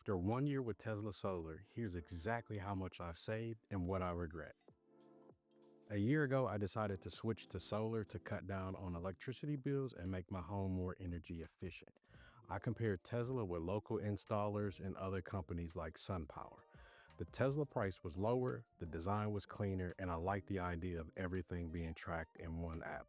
After 1 year with Tesla Solar, here's exactly how much I've saved and what I regret. A year ago, I decided to switch to solar to cut down on electricity bills and make my home more energy efficient. I compared Tesla with local installers and other companies like SunPower. The Tesla price was lower, the design was cleaner, and I like the idea of everything being tracked in one app.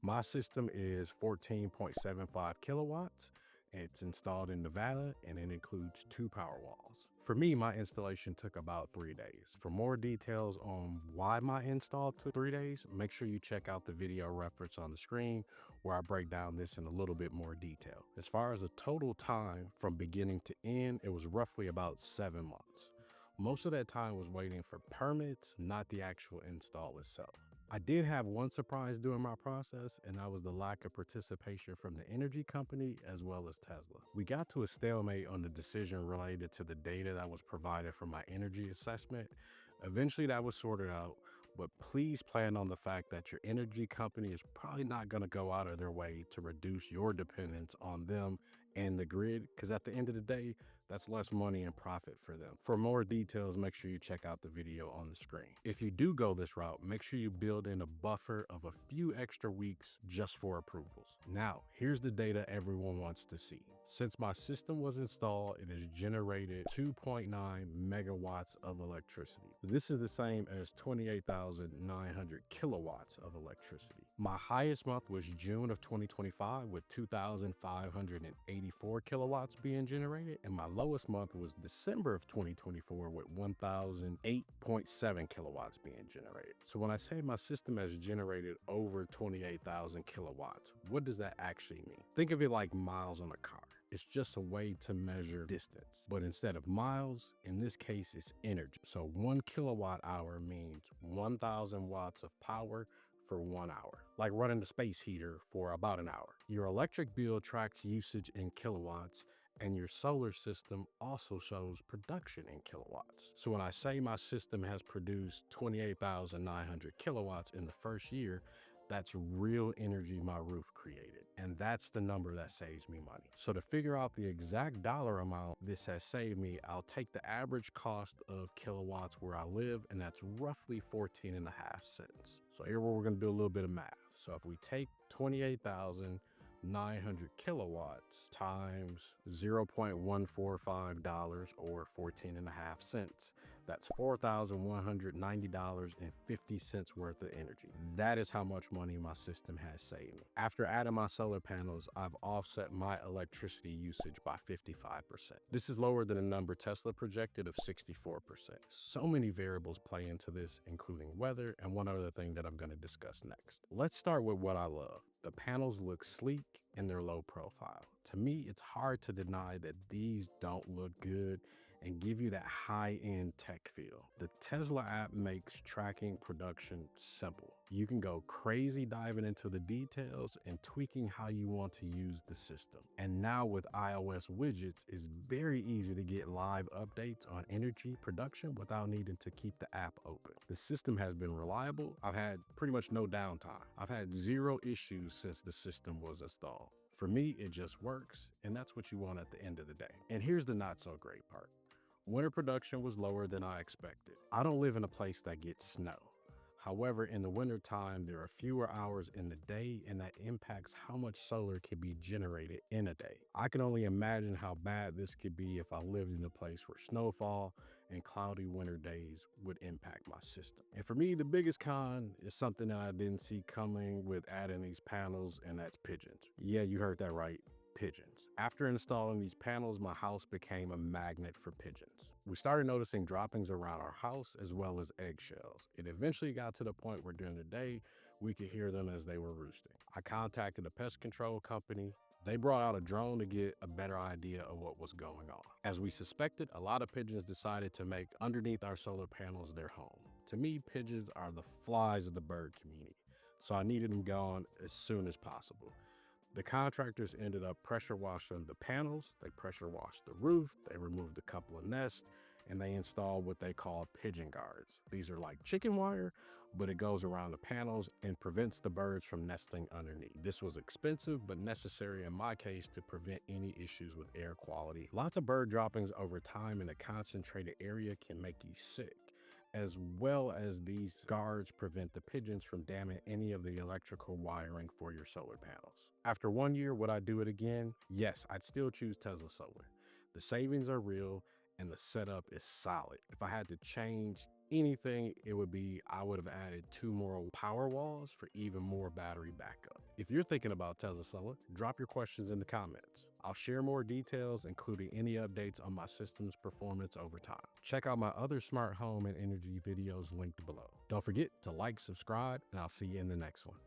My system is 14.75 kilowatts. It's installed in Nevada and it includes 2 Powerwalls. For me, my installation took about 3 days. For more details on why my install took 3 days, make sure you check out the video reference on the screen where I break down this in a little bit more detail. As far as the total time from beginning to end, it was roughly about 7 months. Most of that time was waiting for permits, not the actual install itself. I did have one surprise during my process, and that was the lack of participation from the energy company as well as Tesla. We got to a stalemate on the decision related to the data that was provided for my energy assessment. Eventually that was sorted out, but please plan on the fact that your energy company is probably not going to go out of their way to reduce your dependence on them and the grid, because at the end of the day, that's less money and profit for them. For more details, make sure you check out the video on the screen. If you do go this route, make sure you build in a buffer of a few extra weeks just for approvals. Now, here's the data everyone wants to see. Since my system was installed, it has generated 2.9 megawatts of electricity. This is the same as 28,900 kilowatts of electricity. My highest month was June of 2025 with 2,584 kilowatts being generated, and my lowest month was December of 2024 with 1,008.7 kilowatts being generated. So when I say my system has generated over 28,000 kilowatts, what does that actually mean? Think of it like miles on a car. It's just a way to measure distance, but instead of miles, in this case, it's energy. So 1 kilowatt hour means 1,000 watts of power for 1 hour, like running the space heater for about an hour. Your electric bill tracks usage in kilowatts, and your solar system also shows production in kilowatts. So when I say my system has produced 28,900 kilowatts in the first year, that's real energy my roof created. And that's the number that saves me money. So to figure out the exact dollar amount this has saved me, I'll take the average cost of kilowatts where I live, and that's roughly 14 and a half cents. So here we're gonna do a little bit of math. So if we take 28,900 kilowatts times $0.145 or 14 and a half cents, that's $4,190.50 worth of energy. That is how much money my system has saved me. After adding my solar panels, I've offset my electricity usage by 55%. This is lower than the number Tesla projected of 64%. So many variables play into this, including weather and one other thing that I'm going to discuss next. Let's start with what I love. The panels look sleek and they're low profile. To me, it's hard to deny that these don't look good and give you that high-end tech feel. The Tesla app makes tracking production simple. You can go crazy diving into the details and tweaking how you want to use the system. And now with iOS widgets, it's very easy to get live updates on energy production without needing to keep the app open. The system has been reliable. I've had pretty much no downtime. I've had zero issues since the system was installed. For me, it just works, and that's what you want at the end of the day. And here's the not so great part. Winter production was lower than I expected. I don't live in a place that gets snow. However, in the winter time, there are fewer hours in the day, and that impacts how much solar can be generated in a day. I can only imagine how bad this could be if I lived in a place where snowfall and cloudy winter days would impact my system. And for me, the biggest con is something that I didn't see coming with adding these panels, and that's pigeons. Yeah, you heard that right. Pigeons. After installing these panels, my house became a magnet for pigeons. We started noticing droppings around our house as well as eggshells. It eventually got to the point where during the day, we could hear them as they were roosting. I contacted a pest control company. They brought out a drone to get a better idea of what was going on. As we suspected, a lot of pigeons decided to make underneath our solar panels their home. To me, pigeons are the flies of the bird community, so I needed them gone as soon as possible. The contractors ended up pressure washing the panels, they pressure washed the roof, they removed a couple of nests, and they installed what they call pigeon guards. These are like chicken wire, but it goes around the panels and prevents the birds from nesting underneath. This was expensive, but necessary in my case to prevent any issues with air quality. Lots of bird droppings over time in a concentrated area can make you sick, as well as these guards prevent the pigeons from damaging any of the electrical wiring for your solar panels. After 1 year, would I do it again? Yes, I'd still choose Tesla Solar. The savings are real and the setup is solid. If I had to change anything, it would be I would have added 2 more power walls for even more battery backup. If you're thinking about Tesla Solar, drop your questions in the comments. I'll share more details, including any updates on my system's performance over time. Check out my other smart home and energy videos linked below. Don't forget to like, subscribe, and I'll see you in the next one.